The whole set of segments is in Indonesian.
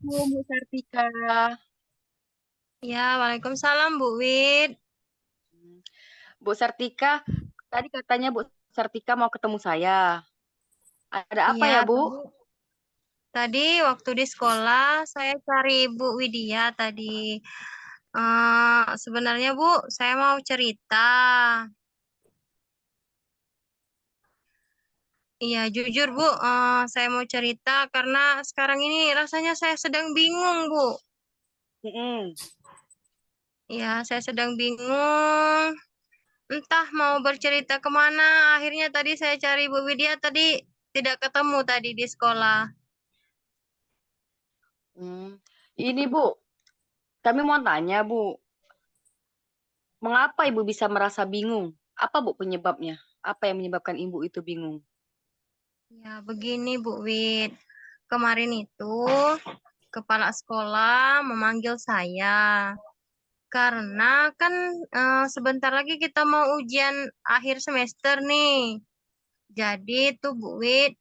Bu Sartika. Ya, Waalaikumsalam Bu Wid. Bu Sartika, tadi katanya Bu Sartika mau ketemu saya. Ada apa Iya, ya, Bu? tadi waktu di sekolah saya cari Bu Widya tadi. Sebenarnya Bu, saya mau cerita. Iya, jujur Bu, saya mau cerita karena sekarang ini rasanya saya sedang bingung Bu. Mm-mm. Iya, saya sedang bingung. Entah mau bercerita kemana. Akhirnya tadi saya cari Bu Widya tadi tidak ketemu tadi di sekolah. Hmm. Ini Bu, kami mau tanya Bu, mengapa Ibu bisa merasa bingung? Apa Bu penyebabnya? Apa yang menyebabkan Ibu itu bingung? Ya, begini Bu Wid. Kemarin itu kepala sekolah memanggil saya karena kan sebentar lagi kita mau ujian akhir semester nih. Jadi tuh Bu Wid,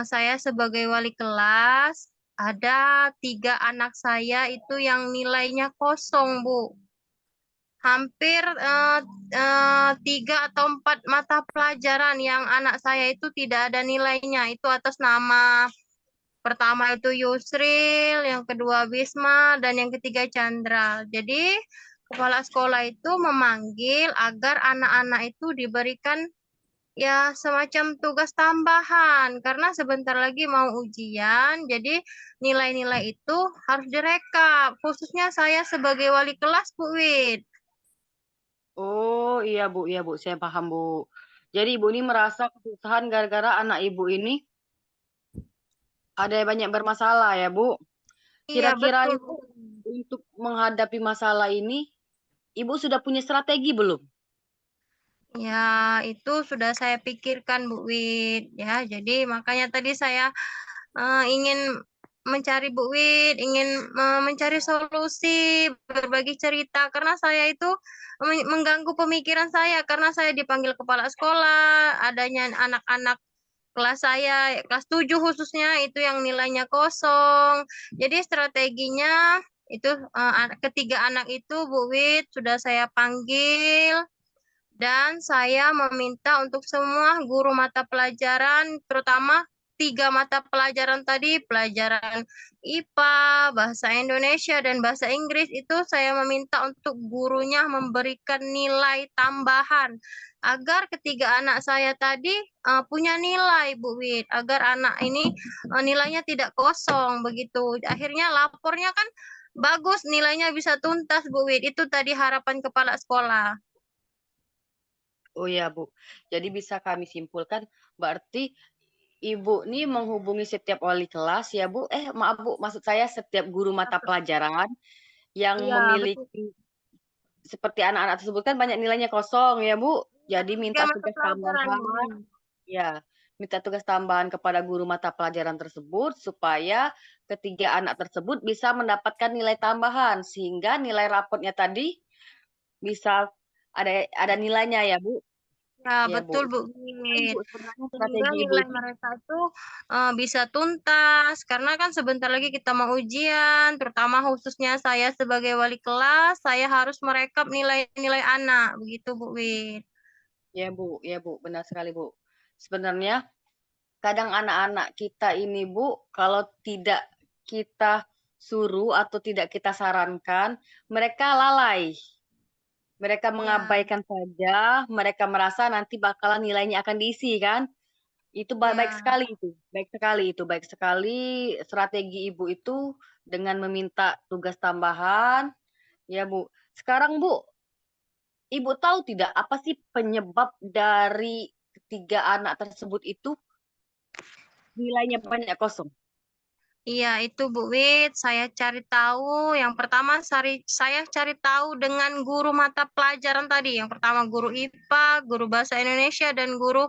saya sebagai wali kelas ada 3 anak saya itu yang nilainya kosong Bu. Hampir 3 atau 4 mata pelajaran yang anak saya itu tidak ada nilainya. Itu atas nama pertama itu Yusril, yang kedua Bisma, dan yang ketiga Chandra. Jadi kepala sekolah itu memanggil agar anak-anak itu diberikan ya semacam tugas tambahan karena sebentar lagi mau ujian. Jadi nilai-nilai itu harus direkap. Khususnya saya sebagai wali kelas, Bu Wid. Oh iya Bu, saya paham Bu. Jadi Ibu ini merasa kesusahan gara-gara anak Ibu ini ada yang banyak bermasalah ya Bu. Iya, Kira-kira betul. Ibu untuk menghadapi masalah ini, Ibu sudah punya strategi belum? Ya, itu sudah saya pikirkan, Bu Wid. Ya, jadi makanya tadi saya ingin mencari Bu Wid, ingin mencari solusi, berbagi cerita, karena saya itu mengganggu pemikiran saya, karena saya dipanggil kepala sekolah, adanya anak-anak kelas saya, kelas 7 khususnya, itu yang nilainya kosong. Jadi strateginya itu ketiga anak itu Bu Wid sudah saya panggil dan saya meminta untuk semua guru mata pelajaran, terutama 3 mata pelajaran tadi, pelajaran IPA, Bahasa Indonesia, dan Bahasa Inggris, itu saya meminta untuk gurunya memberikan nilai tambahan agar ketiga anak saya tadi punya nilai, Bu Wid, agar anak ini nilainya tidak kosong begitu. Akhirnya lapornya kan bagus, nilainya bisa tuntas, Bu Wid. Itu tadi harapan kepala sekolah. Oh ya Bu, jadi bisa kami simpulkan berarti Ibu nih menghubungi setiap wali kelas ya Bu. Maaf Bu, maksud saya setiap guru mata pelajaran yang Iya, betul. memiliki seperti anak-anak tersebut kan banyak nilainya kosong ya Bu. Ya, Jadi minta 3 mata tugas pelajaran, Bu. tambahan, ya, minta tugas tambahan kepada guru mata pelajaran tersebut supaya ketiga anak tersebut bisa mendapatkan nilai tambahan sehingga nilai rapotnya tadi bisa ada nilainya ya Bu. Ya, Ya betul, Bu. Bu. Kan Wit. Bu, sebenarnya Sehingga strategi Ibu nilai itu, mereka itu bisa tuntas. Karena kan sebentar lagi kita mau ujian, terutama khususnya saya sebagai wali kelas, saya harus merekap nilai-nilai anak. Begitu, Bu Wit. ya Bu, benar sekali Bu. Sebenarnya kadang anak-anak kita ini Bu, kalau tidak kita suruh atau tidak kita sarankan, mereka lalai. Mereka Ya, mengabaikan saja, mereka merasa nanti bakalan nilainya akan diisi kan. Itu baik ya. sekali itu, baik sekali itu, baik sekali strategi Ibu itu dengan meminta tugas tambahan, ya Bu. Sekarang Bu, Ibu tahu tidak apa sih penyebab dari ketiga anak tersebut itu nilainya banyak kosong? Iya, itu Bu Wit, saya cari tahu. Yang pertama, saya cari tahu dengan guru mata pelajaran tadi. Yang pertama, guru IPA, guru Bahasa Indonesia, dan guru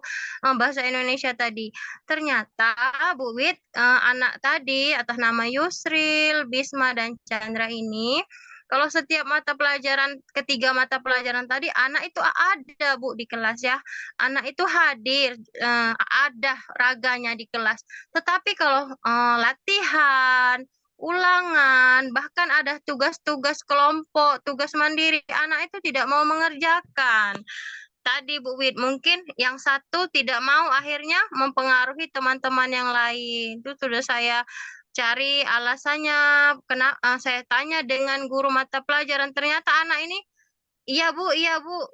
Bahasa Indonesia tadi. Ternyata, Bu Wit, anak tadi atas nama Yusril, Bisma, dan Chandra ini, kalau setiap mata pelajaran, ketiga mata pelajaran tadi, anak itu ada, Bu, di kelas ya. Anak itu hadir, ada raganya di kelas. Tetapi kalau latihan, ulangan, bahkan ada tugas-tugas kelompok, tugas mandiri, anak itu tidak mau mengerjakan. Tadi Bu Wid, mungkin yang satu tidak mau akhirnya mempengaruhi teman-teman yang lain. Itu sudah saya cari alasannya, saya tanya dengan guru mata pelajaran, ternyata anak ini iya Bu,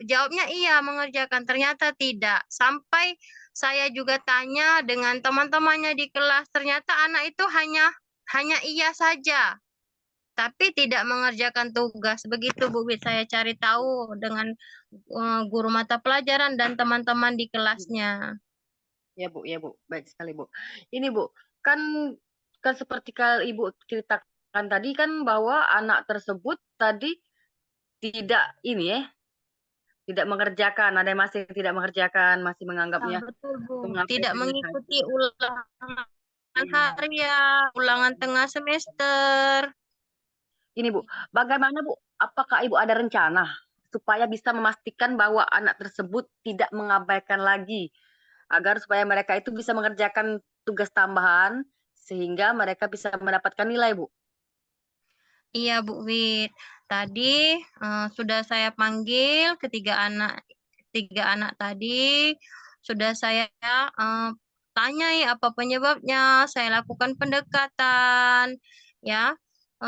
jawabnya iya mengerjakan, ternyata tidak. Sampai saya juga tanya dengan teman-temannya di kelas, ternyata anak itu hanya iya saja, tapi tidak mengerjakan tugas. Begitu Bu Wid, saya cari tahu dengan guru mata pelajaran dan teman-teman di kelasnya. Ya Bu, baik sekali Bu. Ini Bu, kan kan seperti kalau Ibu ceritakan tadi kan bahwa anak tersebut tadi tidak ini ya, tidak mengerjakan, ada yang masih tidak mengerjakan, masih Ya, menganggapnya betul Bu, tidak mengabaikannya mengikuti saja. ulangan Iya. harian, ulangan tengah semester. Ini Bu, bagaimana Bu? Apakah Ibu ada rencana supaya bisa memastikan bahwa anak tersebut tidak mengabaikan lagi, agar supaya mereka itu bisa mengerjakan tugas tambahan sehingga mereka bisa mendapatkan nilai, Bu? Iya Bu Wid, tadi sudah saya panggil tiga anak tadi, sudah saya tanyai apa penyebabnya, saya lakukan pendekatan, ya.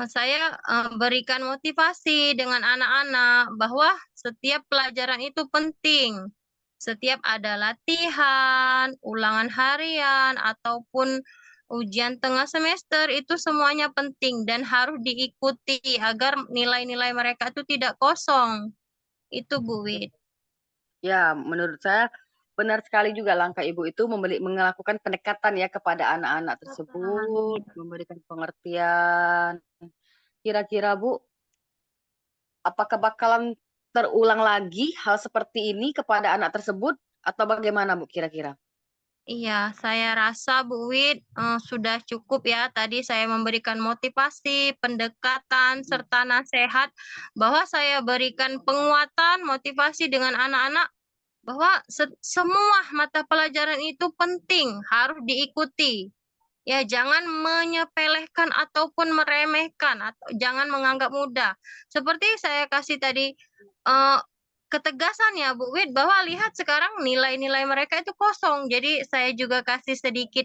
Saya berikan motivasi dengan anak-anak bahwa setiap pelajaran itu penting. Setiap ada latihan, ulangan harian, ataupun ujian tengah semester itu semuanya penting dan harus diikuti agar nilai-nilai mereka itu tidak kosong. Itu Bu Wid. Ya, menurut saya benar sekali juga langkah Ibu itu melakukan pendekatan ya kepada anak-anak tersebut, memberikan pengertian. Kira-kira Bu, apakah bakalan terulang lagi hal seperti ini kepada anak tersebut atau bagaimana Bu kira-kira? Iya, saya rasa Bu Wid sudah cukup ya. Tadi saya memberikan motivasi, pendekatan, serta nasihat bahwa saya berikan penguatan, motivasi dengan anak-anak bahwa semua mata pelajaran itu penting, harus diikuti. Ya, jangan menyepelekan ataupun meremehkan atau jangan menganggap mudah. Seperti saya kasih tadi eh, ketegasan ya Bu Wid bahwa lihat sekarang nilai-nilai mereka itu kosong. Jadi saya juga kasih sedikit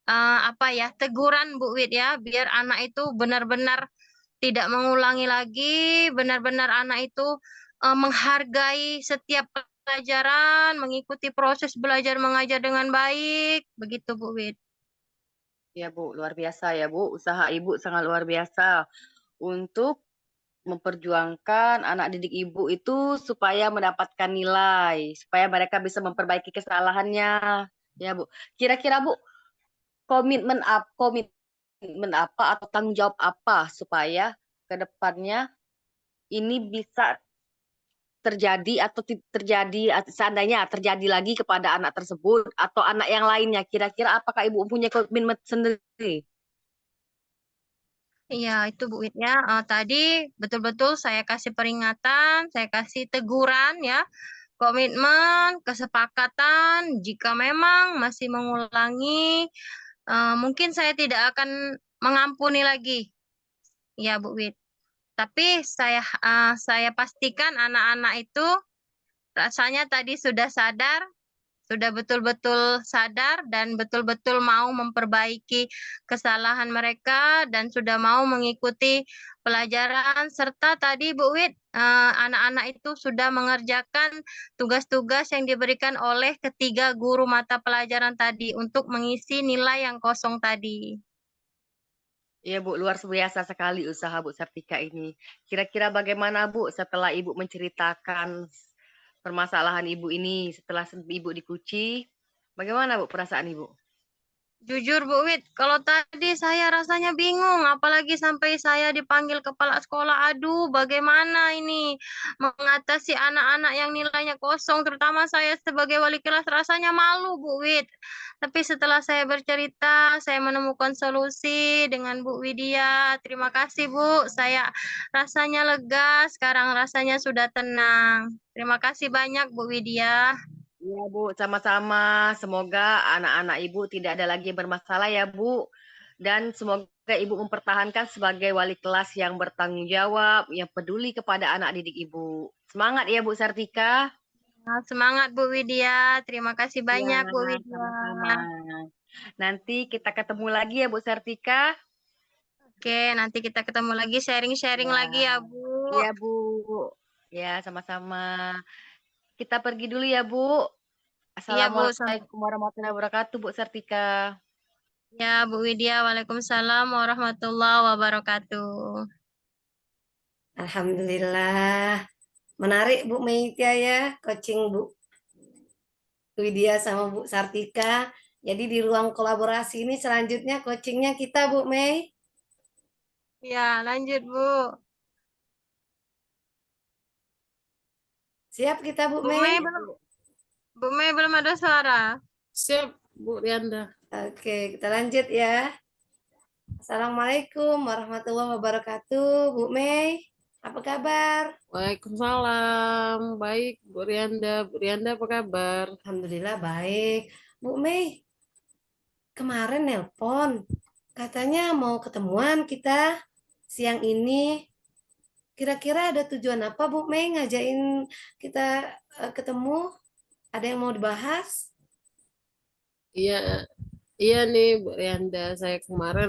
apa ya teguran Bu Wid ya biar anak itu benar-benar tidak mengulangi lagi, benar-benar anak itu menghargai setiap pelajaran, mengikuti proses belajar mengajar dengan baik, begitu Bu Wid. Ya Bu, luar biasa ya Bu. Usaha Ibu sangat luar biasa untuk memperjuangkan anak didik Ibu itu supaya mendapatkan nilai, supaya mereka bisa memperbaiki kesalahannya. Ya Bu. Kira-kira Bu, komitmen apa atau tanggung jawab apa supaya ke depannya ini bisa terjadi atau terjadi seandainya terjadi lagi kepada anak tersebut atau anak yang lainnya. Kira-kira apakah Ibu punya komitmen sendiri? Iya, itu Bu Wid ya. Tadi betul-betul saya kasih peringatan, saya kasih teguran ya, komitmen, kesepakatan. Jika memang masih mengulangi, mungkin saya tidak akan mengampuni lagi, ya Bu Wid. Tapi saya pastikan anak-anak itu rasanya tadi sudah betul-betul sadar dan betul-betul mau memperbaiki kesalahan mereka dan sudah mau mengikuti pelajaran serta tadi Bu Wid anak-anak itu sudah mengerjakan tugas-tugas yang diberikan oleh ketiga guru mata pelajaran tadi untuk mengisi nilai yang kosong tadi. Iya Bu, luar biasa sekali usaha Bu Septika ini. Kira-kira bagaimana Bu setelah Ibu menceritakan permasalahan Ibu ini, setelah Ibu dikunci, bagaimana Bu perasaan Ibu? Jujur Bu Wid, kalau tadi saya rasanya bingung, apalagi sampai saya dipanggil kepala sekolah. Aduh, bagaimana ini mengatasi anak-anak yang nilainya kosong, terutama saya sebagai wali kelas rasanya malu Bu Wid. Tapi setelah saya bercerita, saya menemukan solusi dengan Bu Widya. Terima kasih Bu, saya rasanya lega, sekarang rasanya sudah tenang. Terima kasih banyak Bu Widya. Iya Bu, sama-sama. Semoga anak-anak Ibu tidak ada lagi yang bermasalah ya Bu. Dan semoga Ibu mempertahankan sebagai wali kelas yang bertanggung jawab, yang peduli kepada anak didik Ibu. Semangat ya Bu Sartika. Nah, semangat Bu Widya. Terima kasih Iya, banyak Bu Widya. sama-sama. Nanti kita ketemu lagi ya Bu Sartika. Oke, nanti kita ketemu lagi sharing-sharing Ya, lagi ya Bu. iya Bu. Ya, sama-sama. Kita pergi dulu ya Bu. Iya Bu. Assalamualaikum warahmatullahi wabarakatuh Bu Sartika. Ya Bu Widya. Waalaikumsalam warahmatullahi wabarakatuh. Alhamdulillah. Menarik Bu Meitia ya, coaching Bu Widya sama Bu Sartika. Jadi di ruang kolaborasi ini selanjutnya coachingnya kita Bu Mei. Ya, lanjut Bu. Siap kita Bu Bu Mei? Mei belum ada suara. Siap, Bu Rianda. Oke, kita lanjut ya. Assalamualaikum warahmatullahi wabarakatuh. Bu Mei, apa kabar? Waalaikumsalam. Baik, Bu Rianda. Bu Rianda apa kabar? Alhamdulillah baik. Bu Mei, kemarin nelpon. Katanya mau ketemuan kita siang ini. Kira-kira ada tujuan apa Bu Mei ngajain kita ketemu? Ada yang mau dibahas? Iya, iya nih Bu Rianda. Saya kemarin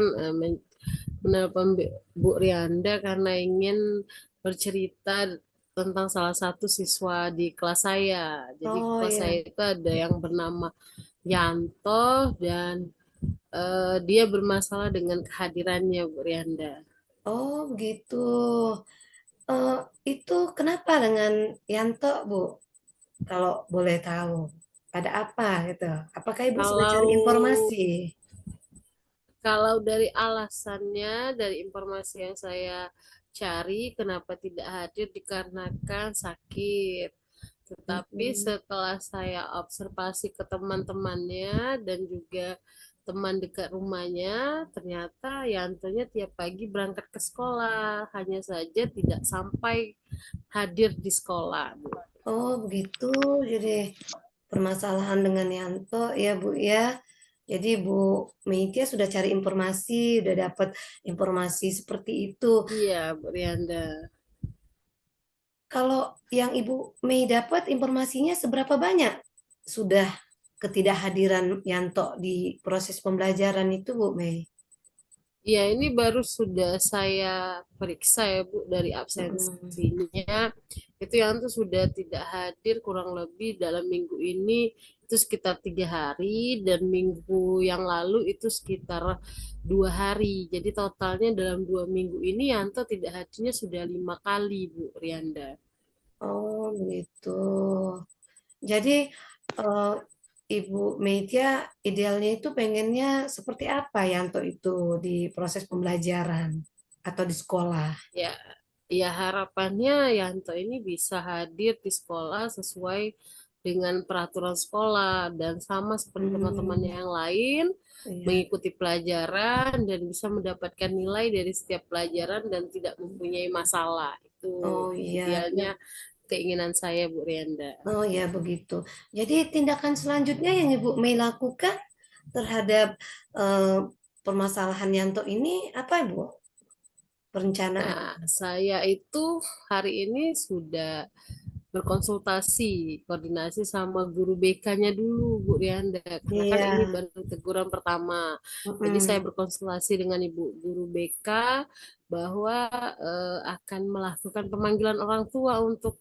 menelpon Bu Rianda karena ingin bercerita tentang salah satu siswa di kelas saya. Jadi Oh kelas iya. saya itu ada yang bernama Yanto dan dia bermasalah dengan kehadirannya Bu Rianda. Oh begitu. Eh, itu kenapa dengan Yanto Bu? Kalau boleh tahu. Ada apa gitu? Apakah Ibu sudah cari Kalau informasi? Kalau dari alasannya, dari informasi yang saya cari, kenapa tidak hadir dikarenakan sakit. Tetapi setelah saya observasi ke teman-temannya dan juga teman dekat rumahnya, ternyata Yantonya tiap pagi berangkat ke sekolah, hanya saja tidak sampai hadir di sekolah, Bu. Oh begitu. Jadi permasalahan dengan Yanto ya Bu ya. Jadi Bu Meitia sudah cari informasi, sudah dapat informasi seperti itu. Iya, Bu Rianda. Kalau yang Ibu Mei dapat informasinya seberapa banyak sudah ketidakhadiran Yanto di proses pembelajaran itu Bu Mei? Ya, ini baru sudah saya periksa ya Bu dari absensinya. Itu yang tuh sudah tidak hadir kurang lebih dalam minggu ini itu sekitar 3 hari dan minggu yang lalu itu sekitar 2 hari. Jadi totalnya dalam 2 minggu ini Yanto tidak hadirnya sudah 5 kali Bu Rianda. Oh begitu. Jadi eh, Ibu Meitia idealnya itu pengennya seperti apa Yanto itu di proses pembelajaran atau di sekolah? Ya, ya harapannya Yanto ini bisa hadir di sekolah sesuai dengan peraturan sekolah dan sama seperti teman-temannya yang lain Iya. mengikuti pelajaran dan bisa mendapatkan nilai dari setiap pelajaran dan tidak mempunyai masalah. Itu Oh iya. idealnya keinginan saya Bu Rianda. Oh ya begitu. Jadi tindakan selanjutnya yang Ibu Mei lakukan terhadap eh, permasalahan Yanto ini apa Ibu? Perencanaan? Nah, saya itu hari ini sudah berkonsultasi, koordinasi sama guru BK-nya dulu, Bu Rianda. Karena kan Iya. ini baru teguran pertama. Jadi saya berkonsultasi dengan Ibu Guru BK bahwa akan melakukan pemanggilan orang tua untuk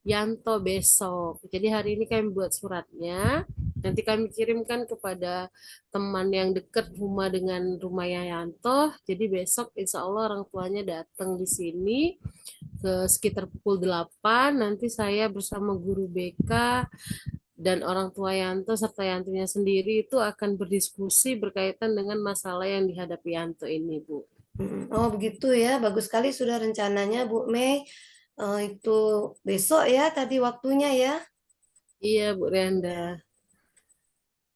Yanto besok. Jadi hari ini kami buat suratnya. Nanti kami kirimkan kepada teman yang dekat rumah dengan rumah Yanto. Jadi besok insya Allah orang tuanya datang di sini ke sekitar pukul 8. Nanti saya bersama guru BK dan orang tua Yanto serta Yantonya sendiri itu akan berdiskusi berkaitan dengan masalah yang dihadapi Yanto ini, Bu. Oh begitu ya, bagus sekali sudah rencananya Bu Mei. Itu besok ya tadi waktunya ya. Iya, Bu Renda.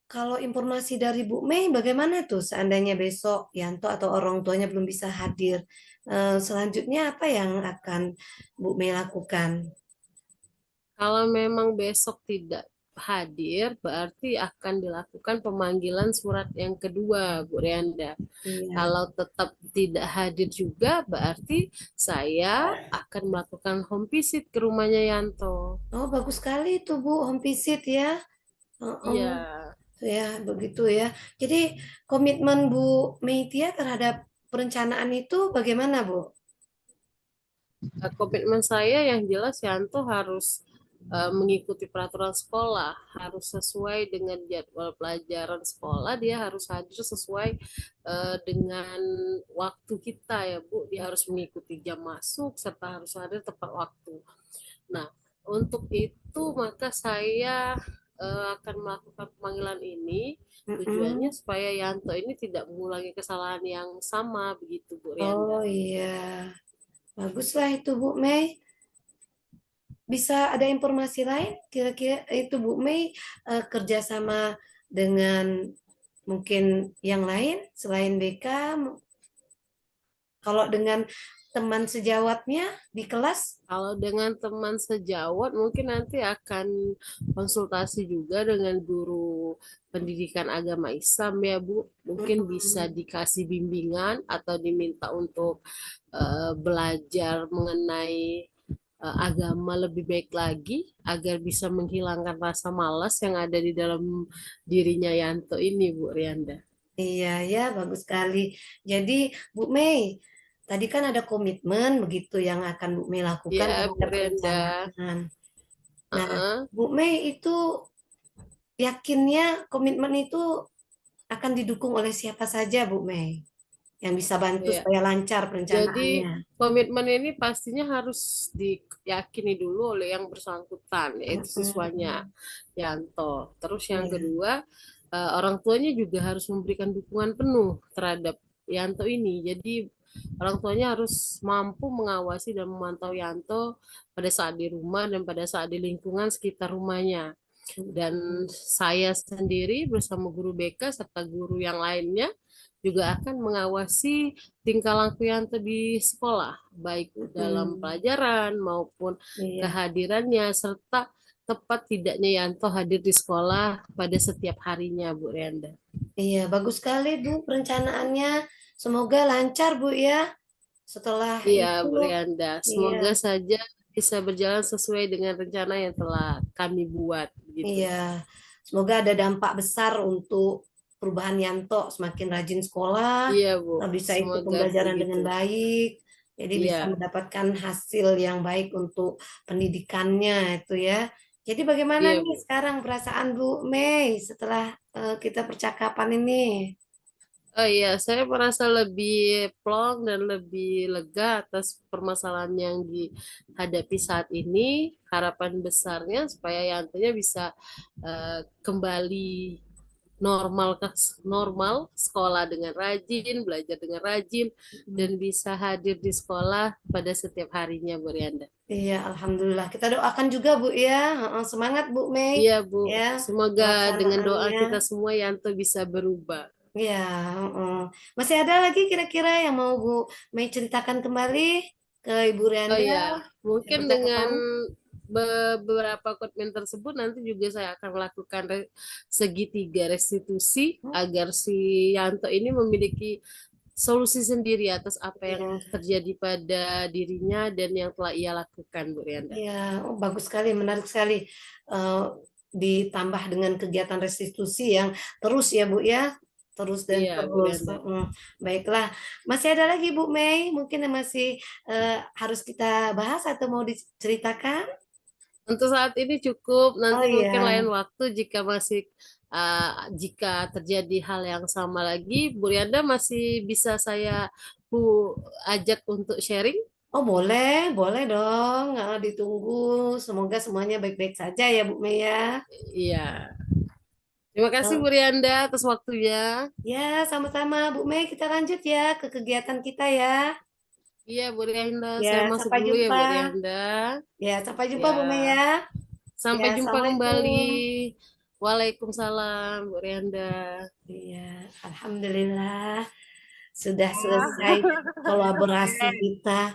Kalau informasi dari Bu Mei bagaimana tuh seandainya besok Yanto atau orang tuanya belum bisa hadir? Selanjutnya apa yang akan Bu Mei lakukan? Kalau memang besok tidak hadir, berarti akan dilakukan pemanggilan surat yang kedua, Bu Rianda. Iya. Kalau tetap tidak hadir juga, berarti saya akan melakukan home visit ke rumahnya Yanto. Oh, bagus sekali itu Bu, home visit ya. Iya. Ya, begitu ya. Jadi komitmen Bu Meitia terhadap perencanaan itu bagaimana, Bu? Komitmen saya yang jelas Yanto harus mengikuti peraturan sekolah, harus sesuai dengan jadwal pelajaran sekolah, dia harus hadir sesuai dengan waktu kita ya Bu, dia harus mengikuti jam masuk serta harus hadir tepat waktu. Nah, untuk itu maka saya akan melakukan pemanggilan ini tujuannya supaya Yanto ini tidak mengulangi kesalahan yang sama begitu Bu Oh Rianda. iya, baguslah itu Bu Mei. Bisa ada informasi lain? Kira-kira itu Bu Mei kerjasama dengan mungkin yang lain selain BK? Kalau dengan teman sejawatnya di kelas? Kalau dengan teman sejawat mungkin nanti akan konsultasi juga dengan guru pendidikan agama Islam ya Bu. Mungkin bisa dikasih bimbingan atau diminta untuk belajar mengenai agama lebih baik lagi agar bisa menghilangkan rasa malas yang ada di dalam dirinya Yanto ini Bu Rianda. Iya ya, bagus sekali. Jadi Bu Mei, tadi kan ada komitmen begitu yang akan Bu Mei lakukan Ya Bu terhadap Rianda. perencanaan. Nah, Bu Mei itu yakinnya komitmen itu akan didukung oleh siapa saja Bu Mei yang bisa bantu Ya. supaya lancar Jadi perencanaannya. komitmen ini pastinya harus diyakini dulu oleh yang bersangkutan, yaitu siswanya Yanto. Terus yang Iya. kedua, orang tuanya juga harus memberikan dukungan penuh terhadap Yanto ini. Jadi orang tuanya harus mampu mengawasi dan memantau Yanto pada saat di rumah dan pada saat di lingkungan sekitar rumahnya. Dan saya sendiri bersama guru BK serta guru yang lainnya juga akan mengawasi tingkah laku Yanto di sekolah, baik dalam pelajaran maupun Iya. kehadirannya serta tepat tidaknya Yanto hadir di sekolah pada setiap harinya, Bu Rianda. Iya, bagus sekali Bu perencanaannya. Semoga lancar Bu ya. Setelah Iya, itu, Bu Rianda. Semoga saja bisa berjalan sesuai dengan rencana yang telah kami buat. Gitu. Iya, semoga ada dampak besar untuk perubahan Yanto, semakin rajin sekolah, Iya, Bu. bisa ikut Semoga pembelajaran begitu. dengan baik, jadi bisa Iya. mendapatkan hasil yang baik untuk pendidikannya itu ya. Jadi bagaimana Iya, nih Bu. sekarang perasaan Bu Mei setelah kita percakapan ini? Oh iya, saya merasa lebih plong dan lebih lega atas permasalahan yang dihadapi saat ini. Harapan besarnya supaya Yantonya bisa kembali normal sekolah dengan rajin, belajar dengan rajin, dan bisa hadir di sekolah pada setiap harinya, Bu Rianda. Iya, alhamdulillah. Kita doakan juga Bu ya. Semangat Bu Mei. Iya, Bu. Ya, Semoga dengan doa pelaksanaannya. kita semua Yanto bisa berubah. Iya, masih ada lagi kira-kira yang mau Bu Mei ceritakan kembali ke Ibu Oh Rianda? iya, mungkin dengan Percakapan? beberapa komitmen tersebut nanti juga saya akan melakukan segitiga restitusi agar si Yanto ini memiliki solusi sendiri atas apa yang terjadi pada dirinya dan yang telah ia lakukan, Bu Rianda. Iya, bagus sekali, menarik sekali. Ditambah dengan kegiatan restitusi yang terus ya Bu ya, terus dan Iya, Bu terus. Rianda. Baiklah, masih ada lagi Bu Mei, mungkin yang masih harus kita bahas atau mau diceritakan? Untuk saat ini cukup, nanti Oh mungkin lain iya. waktu jika terjadi hal yang sama lagi, Bu Rianda masih bisa saya ajak untuk sharing. Oh boleh, boleh dong. Ditunggu. Semoga semuanya baik-baik saja ya Bu Mei ya. Iya. Terima kasih Bu Rianda atas waktunya. Ya, sama-sama Bu Mei. Kita lanjut ya ke kegiatan kita ya. Iya Bu Rianda, saya Ya, masuk sampai dulu ya jumpa. Bu Rianda. Ya, sampai jumpa Ya. Bu Mei ya. Sampai Ya, jumpa kembali. Assalamualaikum. Waalaikumsalam Bu Rianda. Iya, alhamdulillah sudah selesai kolaborasi kita.